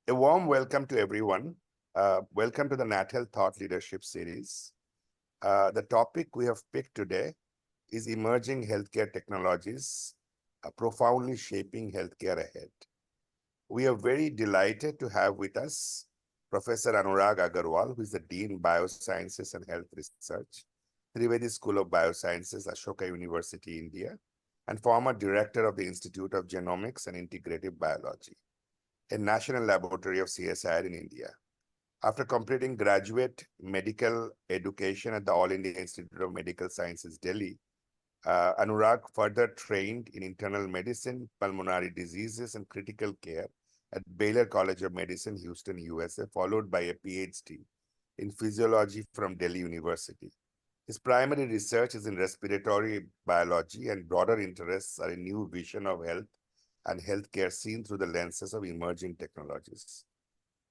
A warm welcome to everyone. Welcome to the NATHEALTH Thought Leadership Series. The topic we have picked today is emerging healthcare technologies, profoundly shaping healthcare ahead. We are very delighted to have with us Professor Anurag Agarwal, who is the Dean Biosciences and Health Research, Trivedi School of Biosciences, Ashoka University, India, and former Director of the Institute of Genomics and Integrative Biology, a national laboratory of CSIR in India. After completing graduate medical education at the All India Institute of Medical Sciences, Delhi, Anurag further trained in internal medicine, pulmonary diseases, and critical care at Baylor College of Medicine, Houston, USA, followed by a PhD in physiology from Delhi University. His primary research is in respiratory biology, and broader interests are in new vision of health and healthcare seen through the lenses of emerging technologies.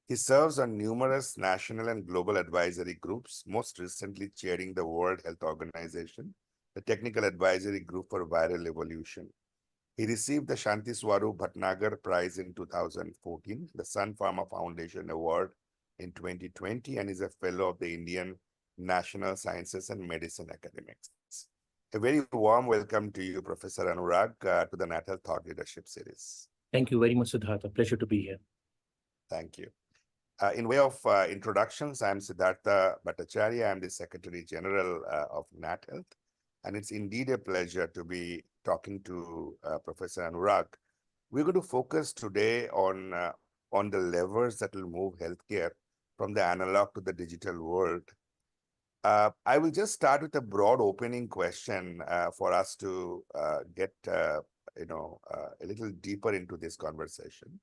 He serves on numerous national and global advisory groups, most recently chairing the World Health Organization, the Technical Advisory Group for Viral Evolution. He received the Shanti Swarup Bhatnagar Prize in 2014, the Sun Pharma Foundation Award in 2020, and is a fellow of the Indian National Sciences and Medicine Academics. A very warm welcome to you, Professor Anurag, to the NATHEALTH Thought Leadership Series. Thank you very much, Siddhartha. Pleasure to be here. Thank you. In way of introductions, I'm Siddhartha Bhattacharya. I'm the Secretary General of NATHEALTH, and it's indeed a pleasure to be talking to Professor Anurag. We're going to focus today on the levers that will move healthcare from the analog to the digital world. I will just start with a broad opening question for us to get a little deeper into this conversation.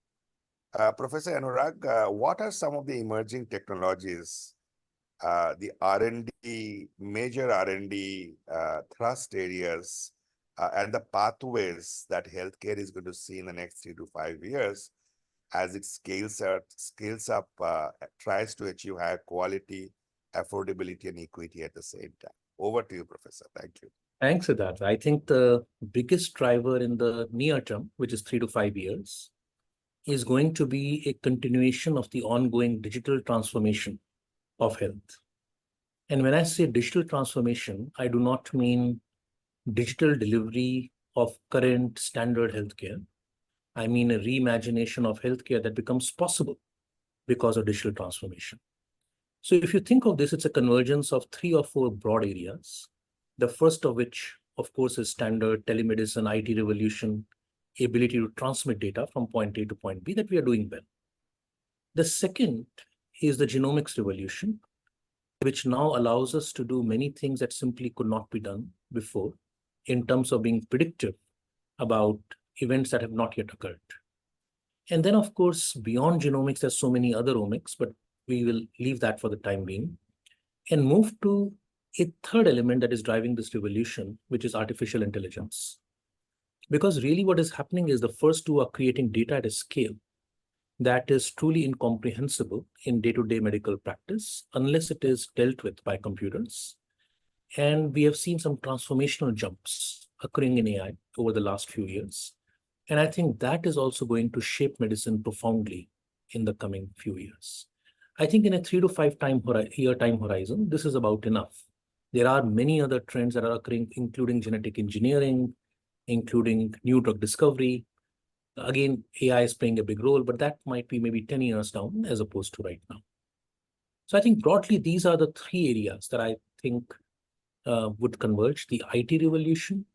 Professor Anurag, what are some of the emerging technologies, the R&D, major R&D thrust areas, and the pathways that healthcare is going to see in the next 3 to 5 years as it scales up, tries to achieve higher quality, affordability, and equity at the same time? Over to you, Professor. Thank you. Thanks, Siddhartha. I think the biggest driver in the near term, which is 3 to 5 years, is going to be a continuation of the ongoing digital transformation of health. And when I say digital transformation, I do not mean digital delivery of current standard healthcare. I mean a reimagination of healthcare that becomes possible because of digital transformation. So if you think of this, it's a convergence of 3 or 4 broad areas. The first of which, of course, is standard telemedicine, IT revolution, ability to transmit data from point A to point B that we are doing well. The second is the genomics revolution, which now allows us to do many things that simply could not be done before in terms of being predictive about events that have not yet occurred. And then, of course, beyond genomics, there's so many other omics, but we will leave that for the time being and move to a third element that is driving this revolution, which is artificial intelligence. Because really what is happening is the first two are creating data at a scale that is truly incomprehensible in day-to-day medical practice unless it is dealt with by computers. And we have seen some transformational jumps occurring in AI over the last few years. And I think that is also going to shape medicine profoundly in the coming few years. I think in a 3 to 5 year time horizon, this is about enough. There are many other trends that are occurring, including genetic engineering, including new drug discovery. Again, AI is playing a big role, but that might be maybe 10 years down as opposed to right now. So I think broadly, these are the 3 areas that I think would converge: the IT revolution,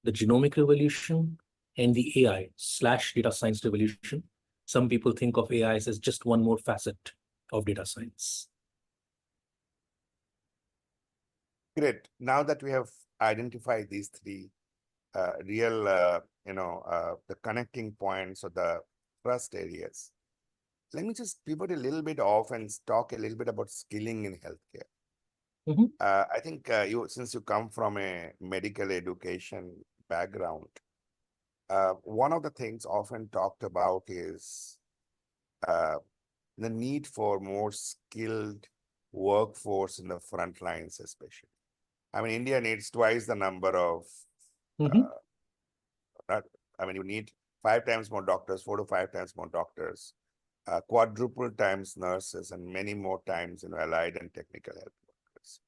the genomic revolution, and the AI/data science revolution. Some people think of AI as just one more facet of data science. Great. Now that we have identified these 3 the connecting points or the thrust areas, let me just pivot a little bit off and talk a little bit about skilling in healthcare. Mm-hmm. I think since you come from a medical education background, one of the things often talked about is the need for more skilled workforce in the front lines, especially. I mean, India needs twice the number of, you need 5 times more doctors, 4 to 5 times more doctors quadruple times nurses, and many more times, allied and technical health workers.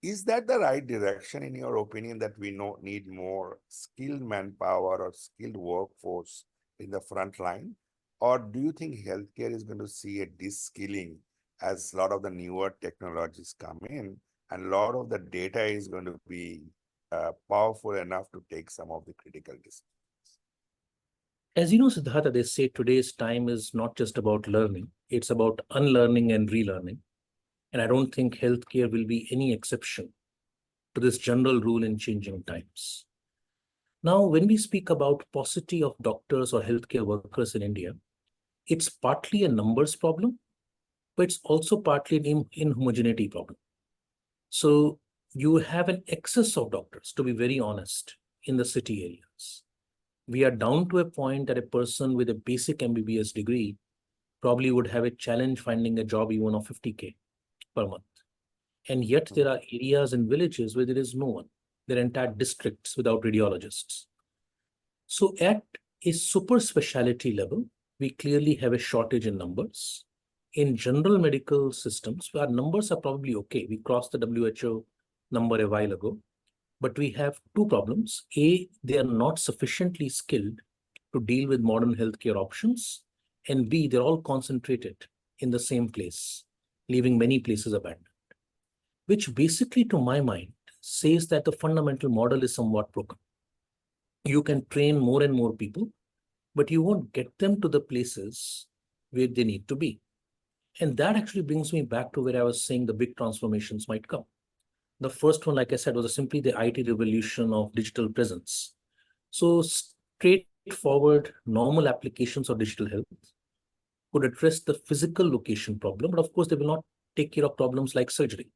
Is that the right direction, in your opinion, that we need more skilled manpower or skilled workforce in the front line? Or do you think healthcare is going to see a de-skilling as a lot of the newer technologies come in and a lot of the data is going to be powerful enough to take some of the critical decisions? As you know, Siddhartha, they say today's time is not just about learning, it's about unlearning and relearning. And I don't think healthcare will be any exception to this general rule in changing times. Now, when we speak about paucity of doctors or healthcare workers in India, it's partly a numbers problem, but it's also partly an inhomogeneity problem. So you have an excess of doctors, to be very honest, in the city areas. We are down to a point that a person with a basic MBBS degree probably would have a challenge finding a job even of 50K per month. And yet there are areas and villages where there is no one. There are entire districts without radiologists. So at a super specialty level, we clearly have a shortage in numbers. In general medical systems, our numbers are probably okay. We crossed the WHO number a while ago, but we have two problems. A, they are not sufficiently skilled to deal with modern healthcare options. And B, they're all concentrated in the same place, leaving many places abandoned, which basically, to my mind, says that the fundamental model is somewhat broken. You can train more and more people, but you won't get them to the places where they need to be. And that actually brings me back to where I was saying the big transformations might come. The first one, like I said, was simply the IT revolution of digital presence. So straightforward, normal applications of digital health could address the physical location problem, but of course, they will not take care of problems like surgery.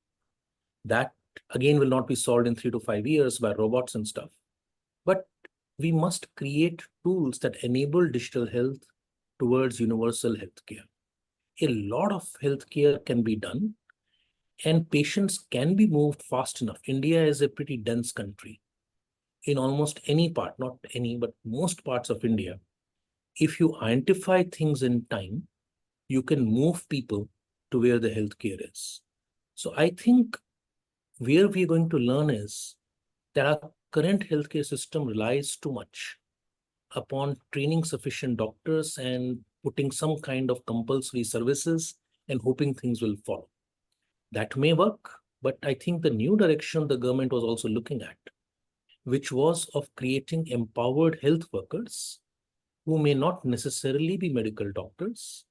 That, again, will not be solved in 3 to 5 years by robots and stuff. But we must create tools that enable digital health towards universal healthcare. A lot of healthcare can be done and patients can be moved fast enough. India is a pretty dense country. In almost any part, not any, but most parts of India, if you identify things in time, you can move people to where the healthcare is. So I think where we're going to learn is that our current healthcare system relies too much upon training sufficient doctors and putting some kind of compulsory services and hoping things will follow. That may work, but I think the new direction the government was also looking at, which was of creating empowered health workers who may not necessarily be medical doctors,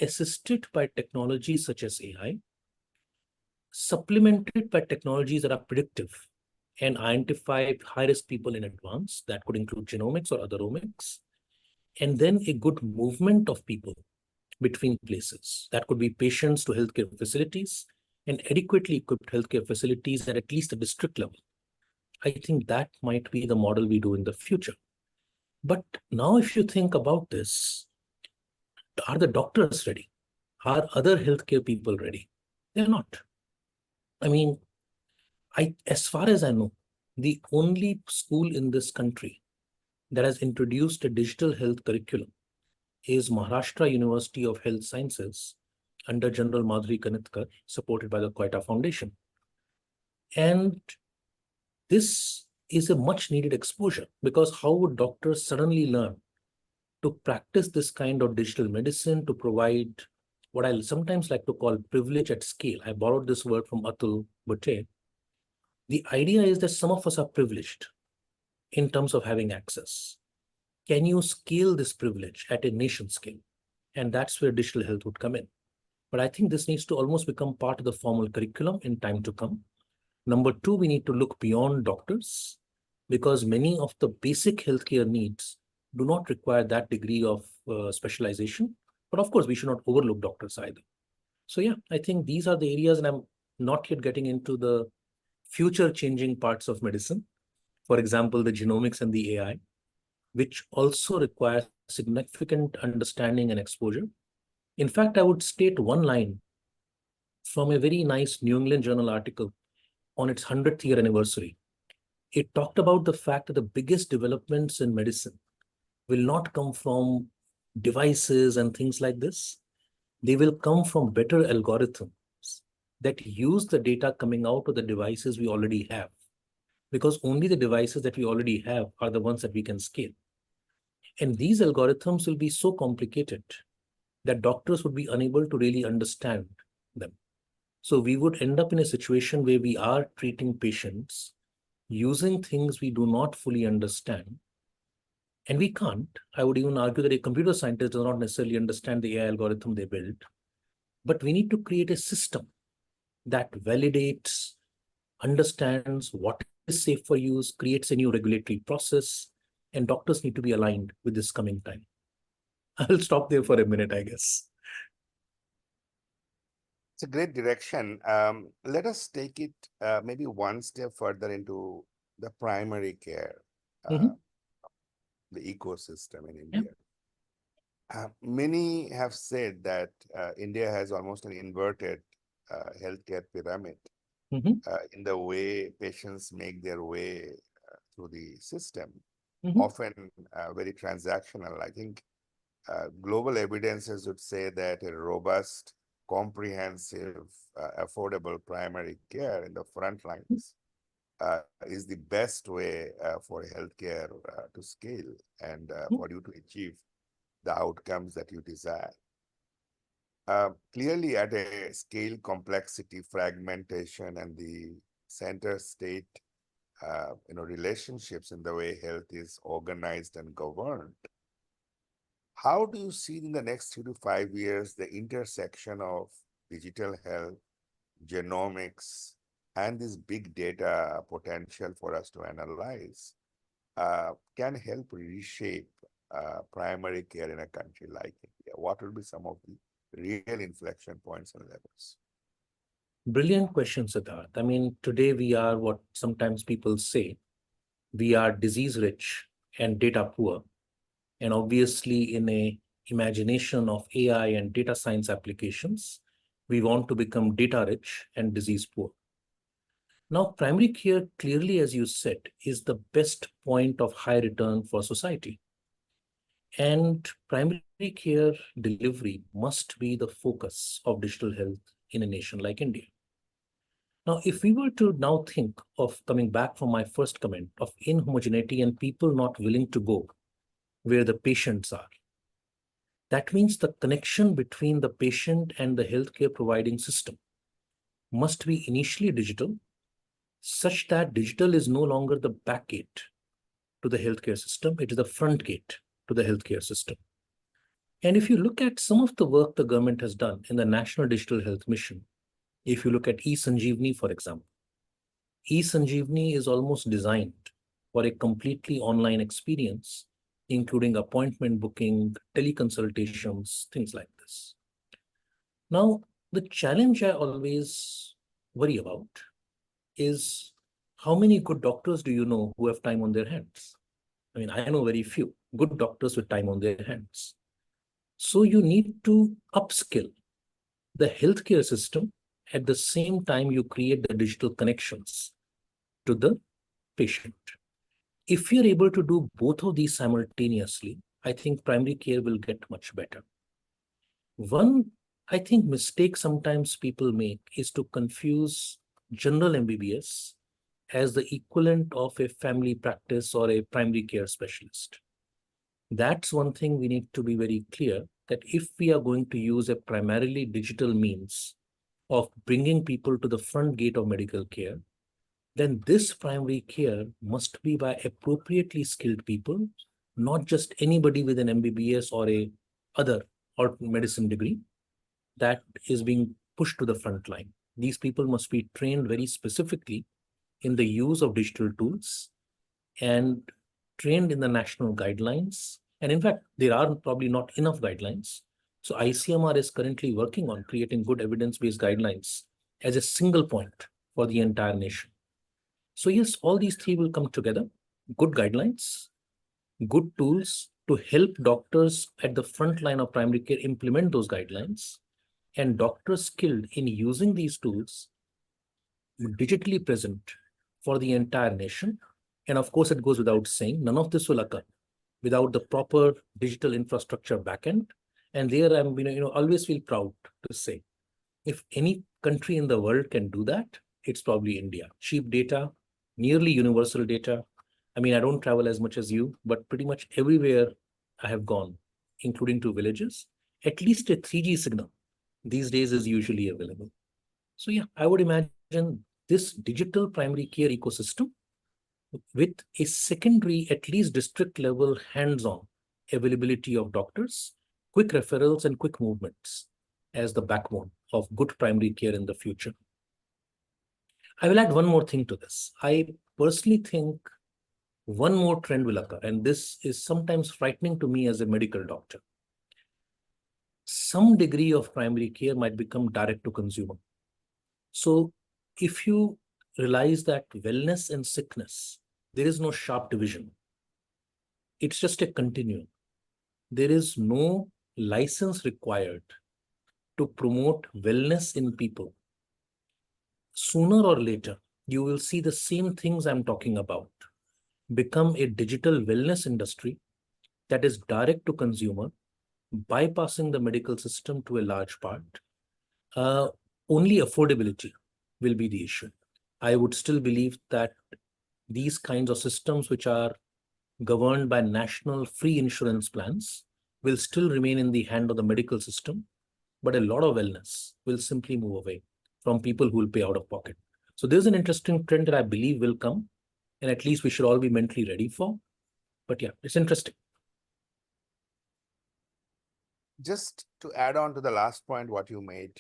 assisted by technologies such as AI, supplemented by technologies that are predictive and identify high-risk people in advance. That could include genomics or other omics, and then a good movement of people between places. That could be patients to healthcare facilities and adequately equipped healthcare facilities at least the district level. I think that might be the model we do in the future. But now if you think about this, are the doctors ready? Are other healthcare people ready? They're not. I mean, as far as I know, the only school in this country that has introduced a digital health curriculum is Maharashtra University of Health Sciences under General Madhuri Kanitkar, supported by the Koita Foundation. And this is a much needed exposure, because how would doctors suddenly learn to practice this kind of digital medicine to provide what I sometimes like to call privilege at scale? I borrowed this word from Atul Bhatte. The idea is that some of us are privileged in terms of having access. Can you scale this privilege at a nation scale? And that's where digital health would come in. But I think this needs to almost become part of the formal curriculum in time to come. Number two, we need to look beyond doctors, because many of the basic healthcare needs do not require that degree of specialization. But of course, we should not overlook doctors either. So yeah, I think these are the areas, and I'm not yet getting into the future changing parts of medicine. For example, the genomics and the AI, which also require significant understanding and exposure. In fact, I would state one line from a very nice New England Journal article on its 100th year anniversary. It talked about the fact that the biggest developments in medicine will not come from devices and things like this, they will come from better algorithms that use the data coming out of the devices we already have, because only the devices that we already have are the ones that we can scale. And these algorithms will be so complicated that doctors would be unable to really understand them. So we would end up in a situation where we are treating patients using things we do not fully understand. And we can't. I would even argue that a computer scientist does not necessarily understand the AI algorithm they built. But we need to create a system that validates, understands what is safe for use, creates a new regulatory process, and doctors need to be aligned with this coming time. I'll stop there for a minute, I guess. It's a great direction. Let us take it maybe one step further into the primary care, Mhm. the ecosystem in Yeah. India. Many have said that India has almost an inverted healthcare pyramid Mhm. in the way patients make their way through the system, Mhm. often very transactional. I think global evidences would say that a robust, comprehensive, affordable primary care in the front lines is the best way for healthcare to scale and for you to achieve the outcomes that you desire. Clearly, at a scale, complexity, fragmentation, and the center-state, relationships in the way health is organized and governed, how do you see in the next 3 to 5 years the intersection of digital health, genomics, and this big data potential for us to analyze can help reshape primary care in a country like India? What will be some of the real inflection points and levels? Brilliant question, Siddharth. I mean, today we are what sometimes people say, we are disease rich and data poor. And obviously, in a imagination of AI and data science applications, we want to become data rich and disease poor. Now, primary care, clearly, as you said, is the best point of high return for society. And primary care delivery must be the focus of digital health in a nation like India. Now, if we were to now think of coming back from my first comment of inhomogeneity and people not willing to go where the patients are, that means the connection between the patient and the healthcare providing system must be initially digital, such that digital is no longer the back gate to the healthcare system, it is the front gate to the healthcare system. And if you look at some of the work the government has done in the National Digital Health Mission, if you look at eSanjeevani, for example, eSanjeevani is almost designed for a completely online experience, including appointment booking, teleconsultations, things like this. Now, the challenge I always worry about is how many good doctors do you know who have time on their hands? I mean, I know very few good doctors with time on their hands. So you need to upskill the healthcare system at the same time you create the digital connections to the patient. If you're able to do both of these simultaneously, I think primary care will get much better. One, I think, mistake sometimes people make is to confuse general MBBS as the equivalent of a family practice or a primary care specialist. That's one thing we need to be very clear, that if we are going to use a primarily digital means of bringing people to the front gate of medical care, then this primary care must be by appropriately skilled people, not just anybody with an MBBS or a other or medicine degree that is being pushed to the front line. These people must be trained very specifically in the use of digital tools and trained in the national guidelines. And in fact, there are probably not enough guidelines. So ICMR is currently working on creating good evidence-based guidelines as a single point for the entire nation. So yes, all these three will come together: good guidelines, good tools to help doctors at the front line of primary care implement those guidelines, and doctors skilled in using these tools digitally present for the entire nation. And of course, it goes without saying, none of this will occur without the proper digital infrastructure backend. And there I'm, always feel proud to say, if any country in the world can do that, it's probably India. Cheap data, nearly universal data. I mean, I don't travel as much as you, but pretty much everywhere I have gone, including to villages, at least a 3G signal these days is usually available. So yeah, I would imagine this digital primary care ecosystem with a secondary, at least district level hands-on availability of doctors, quick referrals and quick movements as the backbone of good primary care in the future. I will add one more thing to this. I personally think one more trend will occur, and this is sometimes frightening to me as a medical doctor. Some degree of primary care might become direct to consumer. So if you realize that wellness and sickness, there is no sharp division. It's just a continuum. There is no license required to promote wellness in people. Sooner or later, you will see the same things I'm talking about become a digital wellness industry that is direct to consumer, bypassing the medical system to a large part. Only affordability will be the issue. I would still believe that these kinds of systems, which are governed by national free insurance plans, will still remain in the hand of the medical system, but a lot of wellness will simply move away from people who will pay out of pocket. So there's an interesting trend that I believe will come, and at least we should all be mentally ready for. But yeah, it's interesting. Just to add on to the last point, what you made,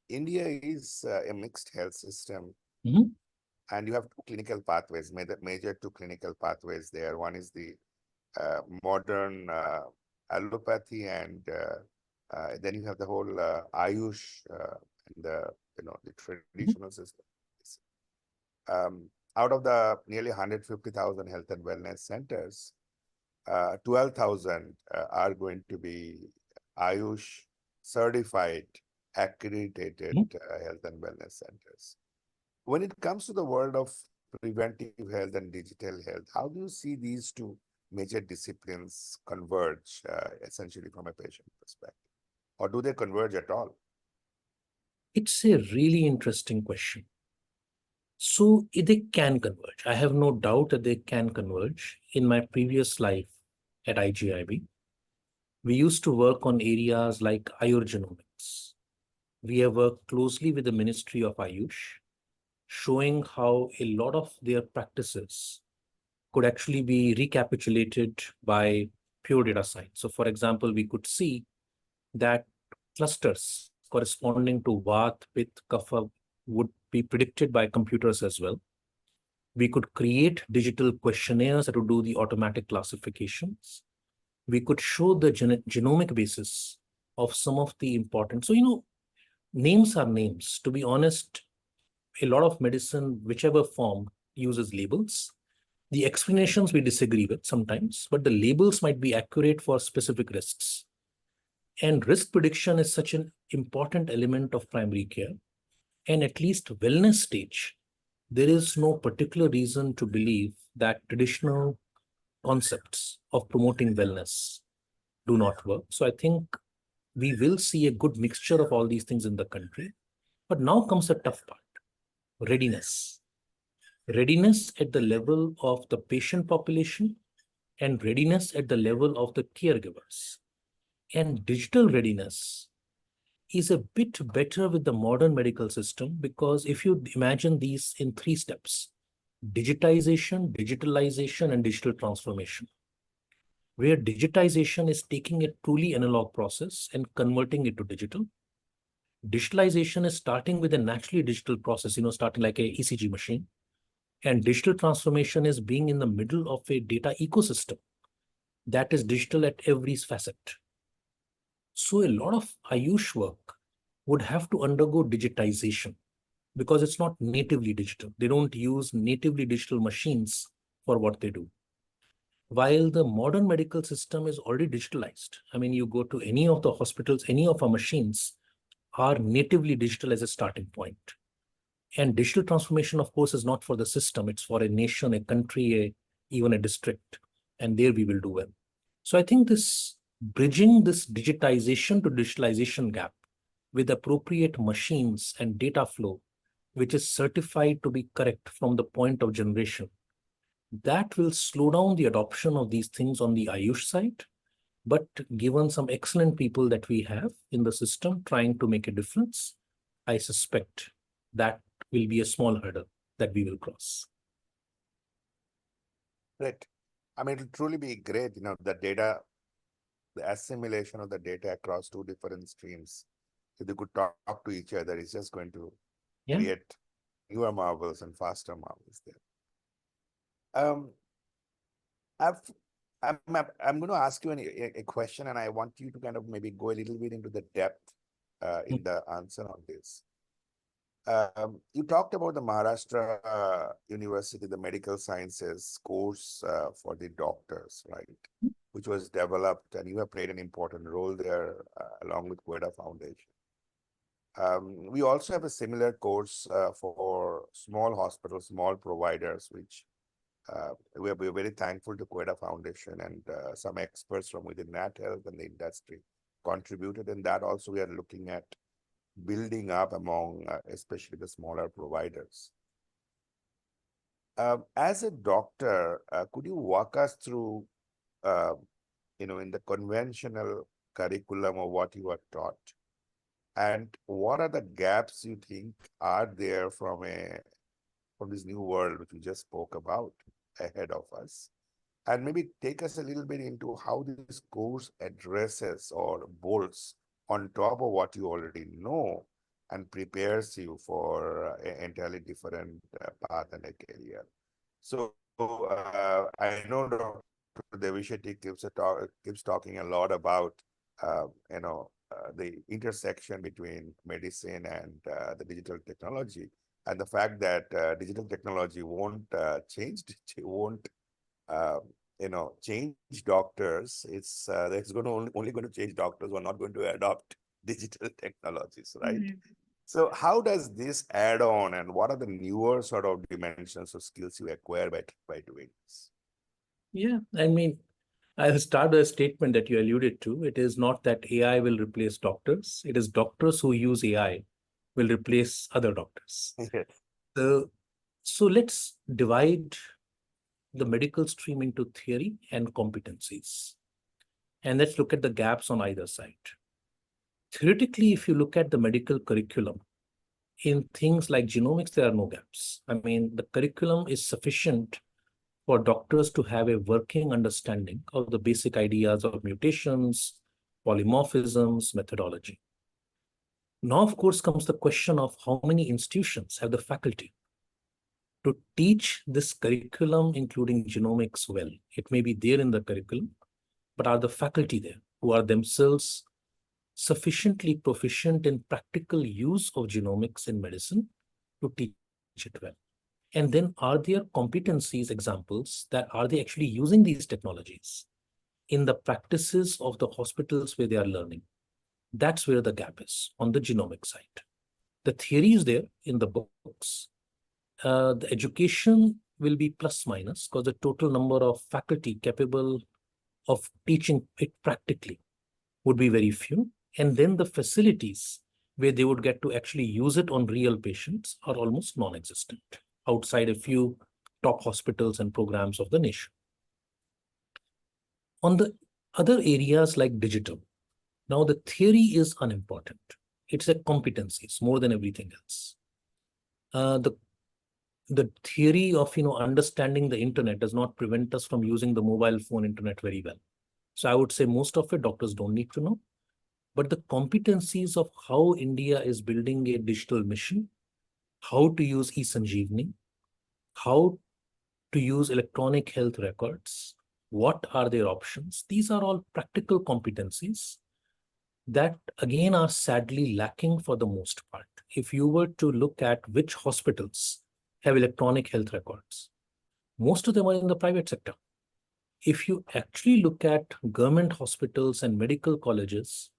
India is a mixed health system, and you have two clinical pathways, major two clinical pathways there. One is the modern allopathy, and then you have the whole Ayush and the traditional system. Out of the nearly 150,000 health and wellness centers, 12,000 are going to be Ayush certified, accredited health and wellness centers. When it comes to the world of preventive health and digital health, how do you see these two major disciplines converge essentially from a patient perspective? Or do they converge at all? It's a really interesting question. So they can converge. I have no doubt that they can converge. In my previous life at IGIB, we used to work on areas like Ayurgenomics. We have worked closely with the Ministry of Ayush, showing how a lot of their practices could actually be recapitulated by pure data science. So for example, we could see that clusters corresponding to Vata, Pitta, Kapha would be predicted by computers as well. We could create digital questionnaires that would do the automatic classifications. We could show the genomic basis of some of the important. So, names are names. To be honest, a lot of medicine, whichever form, uses labels. The explanations we disagree with sometimes, but the labels might be accurate for specific risks. And risk prediction is such an important element of primary care. And at least wellness stage, there is no particular reason to believe that traditional concepts of promoting wellness do not work. So I think we will see a good mixture of all these things in the country. But now comes the tough part, readiness. Readiness at the level of the patient population and readiness at the level of the caregivers. And digital readiness is a bit better with the modern medical system, because if you imagine these in 3 steps, digitization, digitalization, and digital transformation, where digitization is taking a truly analog process and converting it to digital. Digitalization is starting with a naturally digital process, starting like a ECG machine. And digital transformation is being in the middle of a data ecosystem that is digital at every facet. So a lot of Ayush work would have to undergo digitization because it's not natively digital. They don't use natively digital machines for what they do. While the modern medical system is already digitalized. I mean, you go to any of the hospitals, any of our machines are natively digital as a starting point. And digital transformation, of course, is not for the system. It's for a nation, a country, even a district. and there we will do well. So I think this bridging this digitization to digitalization gap with appropriate machines and data flow, which is certified to be correct from the point of generation, that will slow down the adoption of these things on the Ayush side. But given some excellent people that we have in the system trying to make a difference, I suspect that will be a small hurdle that we will cross. Great. I mean, it'll truly be great, the data, the assimilation of the data across two different streams. If they could talk to each other, it's just going to create newer marvels and faster marvels there. I've, I'm going to ask you a question, and I want you to kind of maybe go a little bit into the depth in the answer on this. You talked about the Maharashtra University, the medical sciences course for the doctors, right? Which was developed, and you have played an important role there along with Quetta Foundation. We also have a similar course for small hospitals, small providers, which we're very thankful to Quetta Foundation and some experts from within NATHEALTH and the industry contributed. And that also we are looking at building up among especially the smaller providers. As a doctor, could you walk us through, in the conventional curriculum of what you are taught? And what are the gaps you think are there from this new world which we just spoke about ahead of us? And maybe take us a little bit into how this course addresses or bolts on top of what you already know and prepares you for an entirely different path and a career. So I know Dr. Devishetty keeps talking a lot about the intersection between medicine and the digital technology, and the fact that digital technology won't change doctors. It's only going to change doctors who are not going to adopt digital technologies, right? So how does this add on, and what are the newer sort of dimensions of skills you acquire by doing this? Yeah, I mean, I'll start with a statement that you alluded to. It is not that AI will replace doctors. It is doctors who use AI will replace other doctors. Yes. So let's divide the medical stream into theory and competencies. And let's look at the gaps on either side. Theoretically, if you look at the medical curriculum, in things like genomics, there are no gaps. I mean, the curriculum is sufficient for doctors to have a working understanding of the basic ideas of mutations, polymorphisms, methodology. Now, of course, comes the question of how many institutions have the faculty to teach this curriculum, including genomics, well. It may be there in the curriculum, but are the faculty there who are themselves sufficiently proficient in practical use of genomics in medicine to teach it well? And then are there competencies examples that are they actually using these technologies in the practices of the hospitals where they are learning? That's where the gap is on the genomic side. The theory is there in the books. The education will be plus minus because the total number of faculty capable of teaching it practically would be very few. And then the facilities where they would get to actually use it on real patients are almost non-existent outside a few top hospitals and programs of the nation. On the other areas like digital, now the theory is unimportant. It's a competencies more than everything else. The theory of understanding the internet does not prevent us from using the mobile phone internet very well. So I would say most of it doctors don't need to know. But the competencies of how India is building a digital mission, how to use e-Sanjeevani, how to use electronic health records, what are their options? These are all practical competencies that again are sadly lacking for the most part. If you were to look at which hospitals have electronic health records, most of them are in the private sector. If you actually look at government hospitals and medical colleges,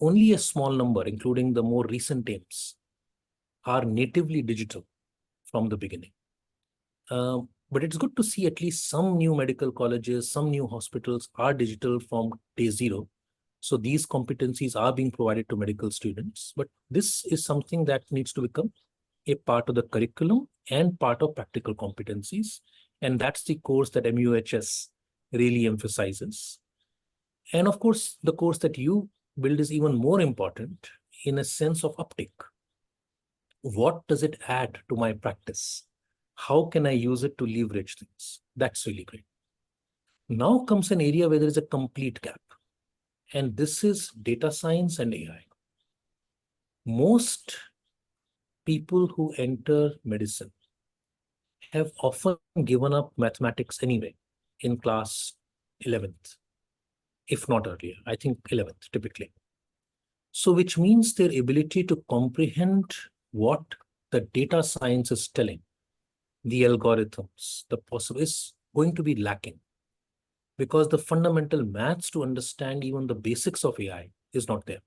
only a small number, including the more recent aims, are natively digital from the beginning. But it's good to see at least some new medical colleges, some new hospitals are digital from day zero. So these competencies are being provided to medical students. But this is something that needs to become a part of the curriculum and part of practical competencies. And that's the course that MUHS really emphasizes. And of course, the course that you build is even more important in a sense of uptake. What does it add to my practice? How can I use it to leverage things? That's really great. Now comes an area where there is a complete gap, and this is data science and AI. Most people who enter medicine have often given up mathematics anyway in class 11th, if not earlier. I think 11th typically. So, which means their ability to comprehend what the data science is telling, the algorithms, the possible is going to be lacking because the fundamental maths to understand even the basics of AI is not there.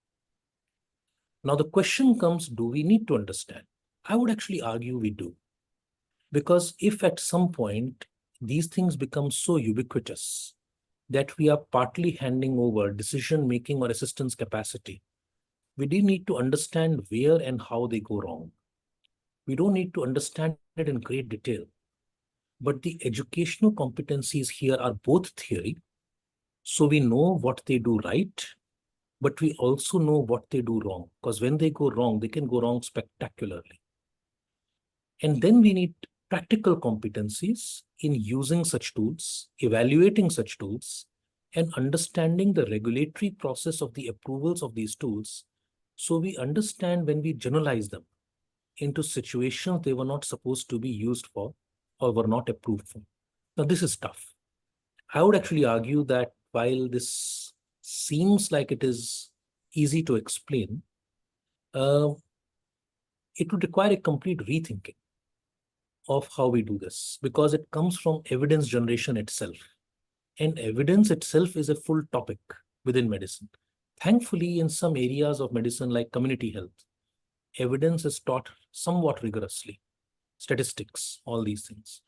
Now, the question comes, do we need to understand? I would actually argue we do. Because if at some point these things become so ubiquitous that we are partly handing over decision making or assistance capacity, we do need to understand where and how they go wrong. We don't need to understand it in great detail. But the educational competencies here are both theory, so we know what they do right, but we also know what they do wrong. Because when they go wrong, they can go wrong spectacularly. And then we need practical competencies in using such tools, evaluating such tools, and understanding the regulatory process of the approvals of these tools. So we understand when we generalize them into situations they were not supposed to be used for or were not approved for. Now, this is tough. I would actually argue that while this seems like it is easy to explain, uh, it would require a complete rethinking of how we do this because it comes from evidence generation itself. And evidence itself is a full topic within medicine. Thankfully, in some areas of medicine like community health, evidence is taught somewhat rigorously, statistics, all these things.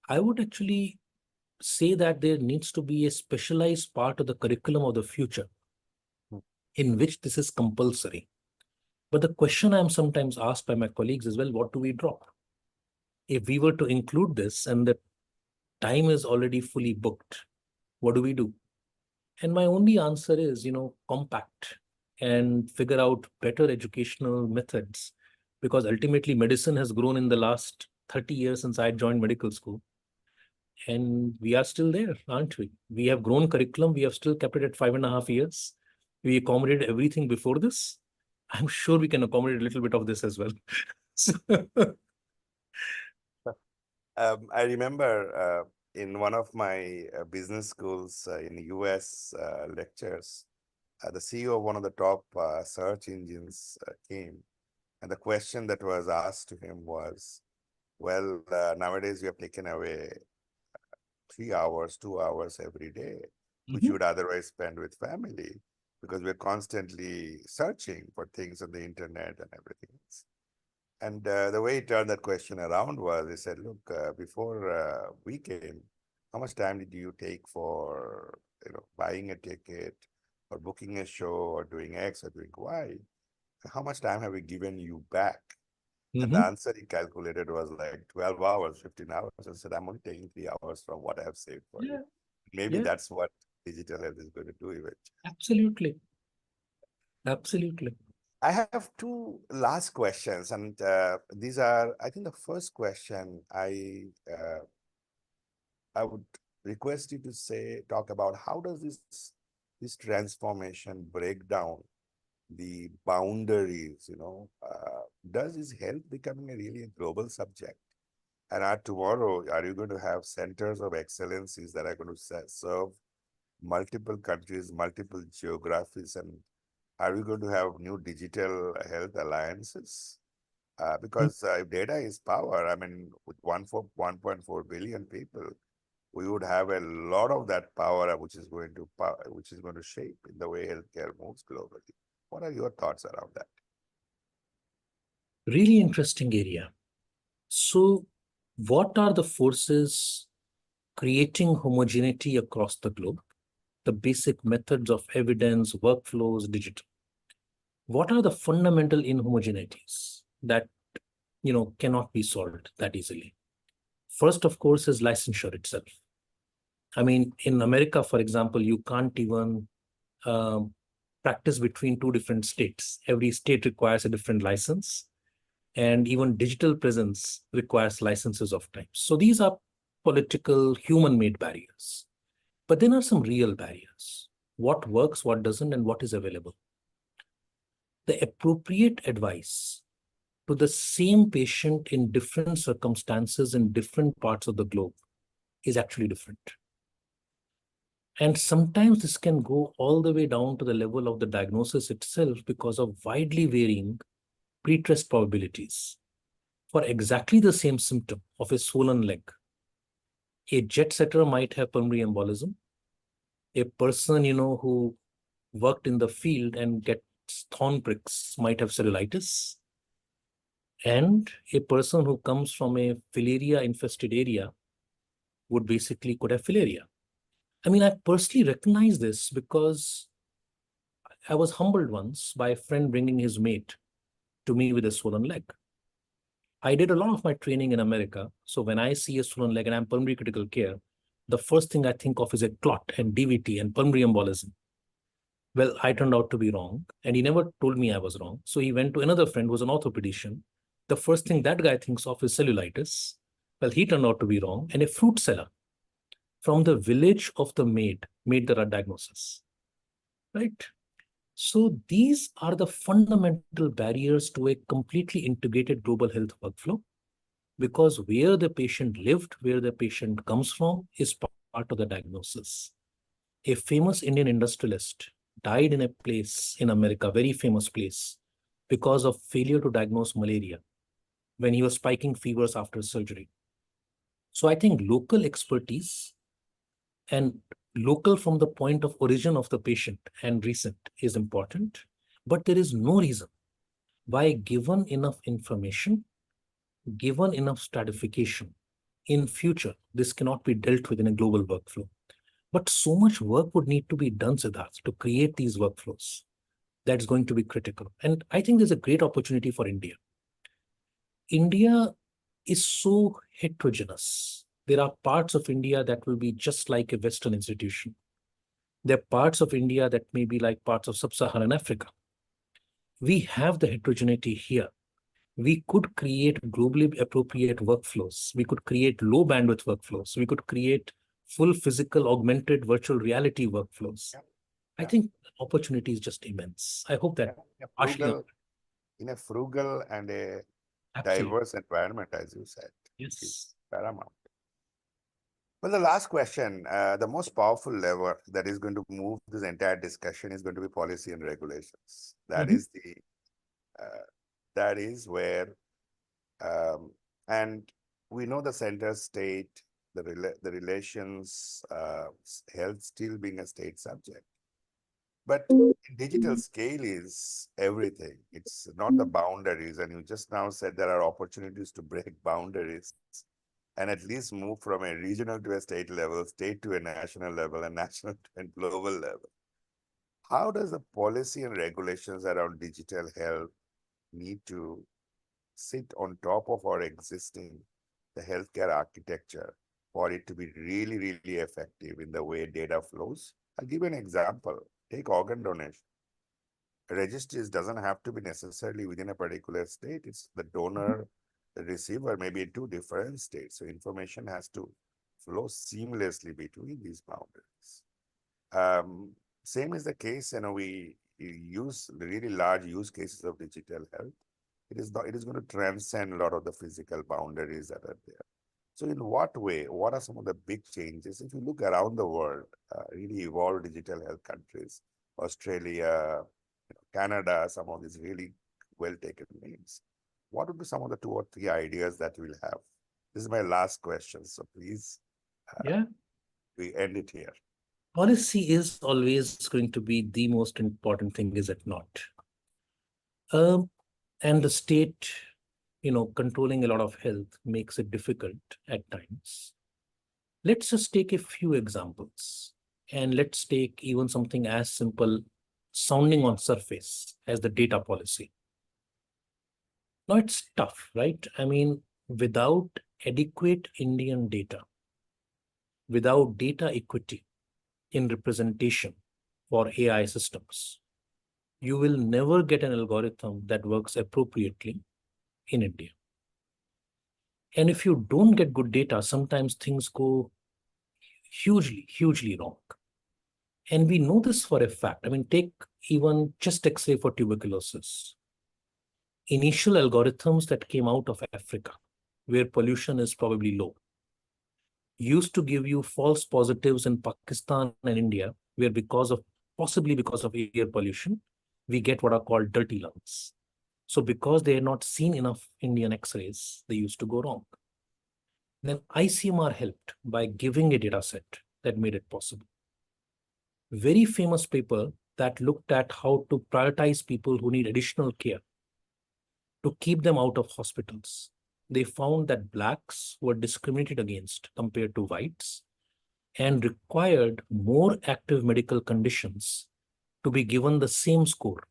I would actually say that there needs to be a specialized part of the curriculum of the future in which this is compulsory. But the question I'm sometimes asked by my colleagues is, well, what do we drop? If we were to include this and the time is already fully booked, what do we do? And my only answer is, compact and figure out better educational methods because ultimately medicine has grown in the last 30 years since I joined medical school. And we are still there, aren't we? We have grown curriculum. We have still kept it at 5.5 years. We accommodated everything before this. I'm sure we can accommodate a little bit of this as well. So, I remember in one of my business schools in US lectures, the CEO of one of the top search engines came, and the question that was asked to him was, well, nowadays we have taken away 3 hours, 2 hours every day, which you would otherwise spend with family because we're constantly searching for things on the internet and everything else. And the way he turned that question around was, he said, look, before we came, how much time did you take for buying a ticket or booking a show or doing X or doing Y? How much time have we given you back? And the answer he calculated was like 12 hours, 15 hours. I said, I'm only taking 3 hours from what I have saved for you. yeah, Maybe yeah, that's what digital health is going to do eventually. absolutely. Absolutely. I have two last questions, and these are, I think the first question I would request you to talk about how does this transformation break down the boundaries, does is health becoming a really global subject? And tomorrow, are you going to have centers of excellences that are going to serve multiple countries, multiple geographies, and are we going to have new digital health alliances? Because if data is power, I mean, with 1.4 billion people, we would have a lot of that power, which is going to shape in the way healthcare moves globally. What are your thoughts around that? Really interesting area. So What are the forces creating homogeneity across the globe? The basic methods of evidence, workflows, digital. What are the fundamental inhomogeneities that cannot be solved that easily? First, of course, is licensure itself. I mean, in America, for example, you can't even um, practice between two different states. Every state requires a different license, and even digital presence requires licenses of types. So these are political, human-made barriers. But then are some real barriers. What works, what doesn't, and what is available. The appropriate advice to the same patient in different circumstances in different parts of the globe is actually different. And sometimes this can go all the way down to the level of the diagnosis itself because of widely varying pretest probabilities. For exactly the same symptom of a swollen leg, a jet setter might have pulmonary embolism. A person, who worked in the field and gets thorn pricks might have cellulitis. And a person who comes from a filaria infested area would basically could have filaria. I mean, I personally recognize this because I was humbled once by a friend bringing his mate to me with a swollen leg. I did a lot of my training in America. So when I see a swollen leg and I'm pulmonary critical care, the first thing I think of is a clot and DVT and pulmonary embolism. Well, I turned out to be wrong, and he never told me I was wrong. So he went to another friend who was an orthopedician. The first thing that guy thinks of is cellulitis. Well, he turned out to be wrong, and a fruit seller from the village of the maid made the right diagnosis, right? So these are the fundamental barriers to a completely integrated global health workflow, because where the patient lived, where the patient comes from, is part of the diagnosis. A famous Indian industrialist died in a place in America, very famous place, because of failure to diagnose malaria when he was spiking fevers after surgery. So I think local expertise and local from the point of origin of the patient and recent is important, but there is no reason why, given enough information, given enough stratification, in future, this cannot be dealt with in a global workflow. But so much work would need to be done, Siddharth, to create these workflows. That's going to be critical. And I think there's a great opportunity for India. India is so heterogeneous. There are parts of India that will be just like a Western institution. There are parts of India that may be like parts of sub-Saharan Africa. We have the heterogeneity here. We could create globally appropriate workflows. We could create low bandwidth workflows. We could create full physical augmented virtual reality workflows. Yeah, I yeah. think opportunity is just immense. I hope that Yeah. partially, In a frugal and a absolutely. diverse environment, as you said, is Yes. paramount. Well, the last question, the most powerful lever that is going to move this entire discussion is going to be policy and regulations. Mhm. Uh, that is where, um, and we know the center state, the relations, health still being a state subject. But digital scale is everything. It's not the boundaries. And you just now said there are opportunities to break boundaries and at least move from a regional to a state level, state to a national level, and national to a global level. How does the policy and regulations around digital health need to sit on top of our existing the healthcare architecture for it to be really, really effective in the way data flows? I'll give you an example. Take organ donation. Registries doesn't have to be necessarily within a particular state. It's the donor, the receiver may be in two different states. So information has to flow seamlessly between these boundaries. Um, Same is the case, we use really large use cases of digital health. It is going to transcend a lot of the physical boundaries that are there. So in what way, what are some of the big changes? If you look around the world, really evolved digital health countries, Australia, Canada, some of these really well taken names. What would be some of the two or three ideas that we'll have? This is my last question, so please, uh, Yeah. we end it here. Policy is always going to be the most important thing, is it not? Um, and the state controlling a lot of health makes it difficult at times. Let's just take a few examples, and let's take even something as simple sounding on surface as the data policy. Now it's tough, right? I mean, without adequate Indian data, without data equity in representation for AI systems, you will never get an algorithm that works appropriately in India. And if you don't get good data, sometimes things go hugely, hugely wrong. And we know this for a fact. I mean, take even just X-ray for tuberculosis. Initial algorithms that came out of Africa, where pollution is probably low, used to give you false positives in Pakistan and India, where possibly because of air pollution, we get what are called dirty lungs. So because they had not seen enough Indian X-rays, they used to go wrong. Then ICMR helped by giving a data set that made it possible. Very famous paper that looked at how to prioritize people who need additional care to keep them out of hospitals. They found that blacks were discriminated against compared to whites and required more active medical conditions to be given the same score.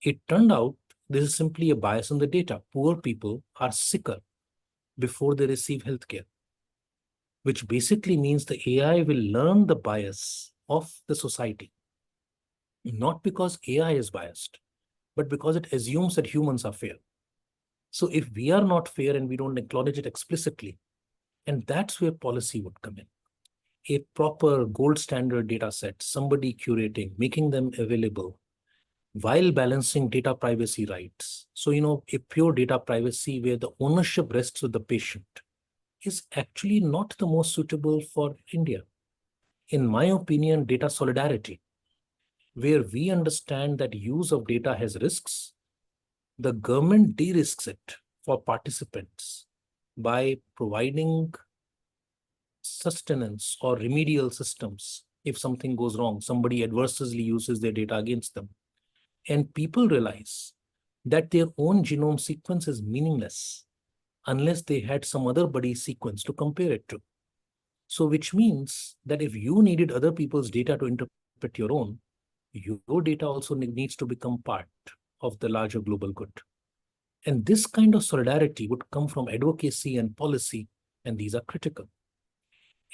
It turned out this is simply a bias in the data. Poor people are sicker before they receive healthcare, which basically means the AI will learn the bias of the society, not because AI is biased, but because it assumes that humans are fair. So if we are not fair and we don't acknowledge it explicitly, and that's where policy would come in. A proper gold standard data set, somebody curating, making them available while balancing data privacy rights. So, a pure data privacy where the ownership rests with the patient is actually not the most suitable for India. In my opinion, data solidarity, where we understand that use of data has risks, the government de-risks it for participants by providing sustenance or remedial systems. If something goes wrong, somebody adversely uses their data against them. And people realize that their own genome sequence is meaningless unless they had some other buddy sequence to compare it to. So, which means that if you needed other people's data to interpret your own, your data also needs to become part of the larger global good. And this kind of solidarity would come from advocacy and policy, and these are critical.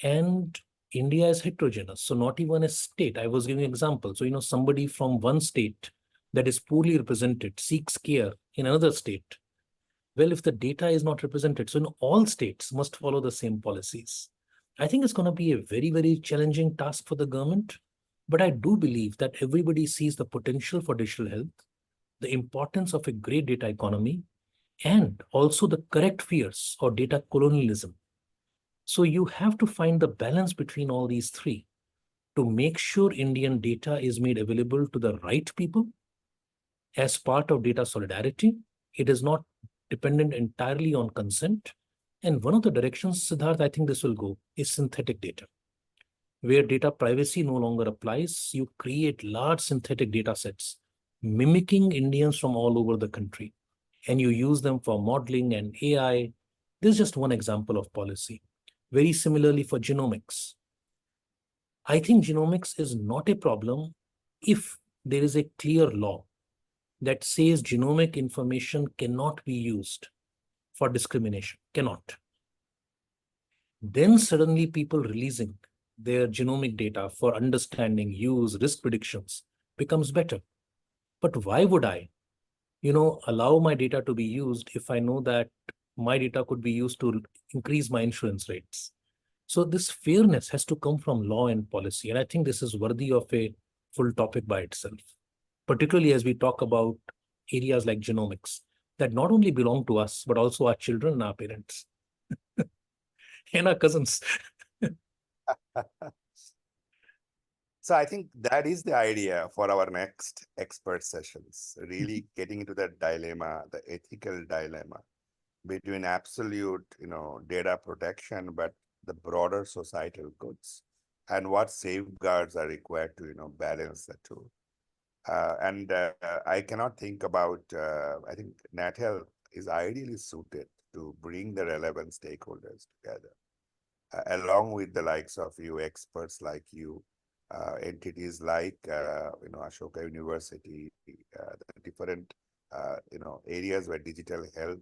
And India is heterogeneous, so not even a state. I was giving an example. So, somebody from one state that is poorly represented seeks care in another state. Well, if the data is not represented, so all states must follow the same policies. I think it's going to be a very, very challenging task for the government. But I do believe that everybody sees the potential for digital health, the importance of a great data economy, and also the correct fears or data colonialism. So you have to find the balance between all these three to make sure Indian data is made available to the right people as part of data solidarity. It is not dependent entirely on consent. And one of the directions, Siddharth, I think this will go is synthetic data, where data privacy no longer applies. You create large synthetic data sets mimicking Indians from all over the country, and you use them for modeling and AI. This is just one example of policy. Very similarly for genomics. I think genomics is not a problem if there is a clear law that says genomic information cannot be used for discrimination, cannot. Then suddenly people releasing their genomic data for understanding, use, risk predictions becomes better. But why would I, allow my data to be used if I know that my data could be used to increase my insurance rates? So this fairness has to come from law and policy. And I think this is worthy of a full topic by itself, particularly as we talk about areas like genomics that not only belong to us, but also our children and our parents and our cousins. So I think that is the idea for our next expert sessions, really getting into that dilemma, the ethical dilemma between absolute, data protection, but the broader societal goods, and what safeguards are required to, balance the two. And I cannot think about, I think NatHealth is ideally suited to bring the relevant stakeholders together, along with the likes of you, experts like you, entities like Ashoka University, the different areas where digital health,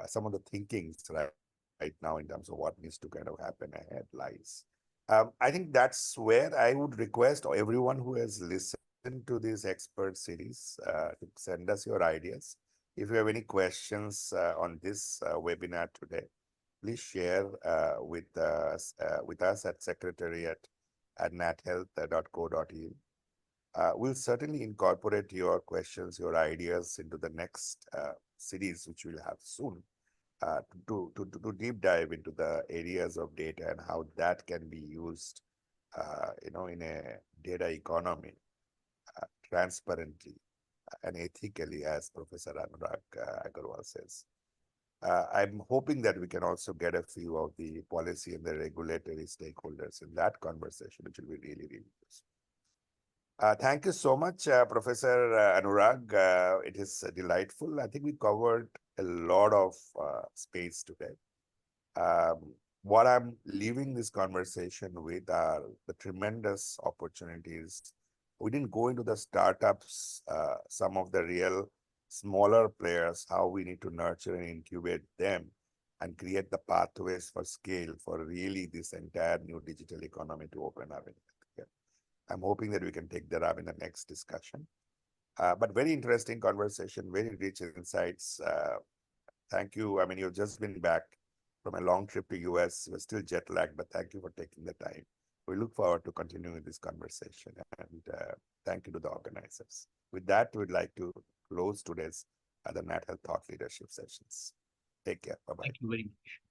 some of the thinkings right now in terms of what needs to kind of happen ahead lies. I think that's where I would request everyone who has listened to this expert series to send us your ideas. If you have any questions on this webinar today, please share with us at secretariat at nathealth.co.in. We'll certainly incorporate your questions, your ideas into the next series, which we'll have soon, to deep dive into the areas of data and how that can be used, in a data economy, transparently and ethically, as Professor Anurag Agarwal says. I'm hoping that we can also get a few of the policy and the regulatory stakeholders in that conversation, which will be really, really useful. Thank you so much, Professor Anurag. It is delightful. I think we covered a lot of space today. What I'm leaving this conversation with are the tremendous opportunities. We didn't go into the startups, some of the real smaller players, how we need to nurture and incubate them and create the pathways for scale for really this entire new digital economy to open up in healthcare. I'm hoping that we can take that up in the next discussion. But very interesting conversation, very rich insights. Thank you. I mean, you've just been back from a long trip to US. You're still jet lagged, but thank you for taking the time. We look forward to continuing this conversation, and thank you to the organizers. With that, we'd like to close today's the NatHealth Thought Leadership sessions. Take care. Bye-bye. Thank you very much.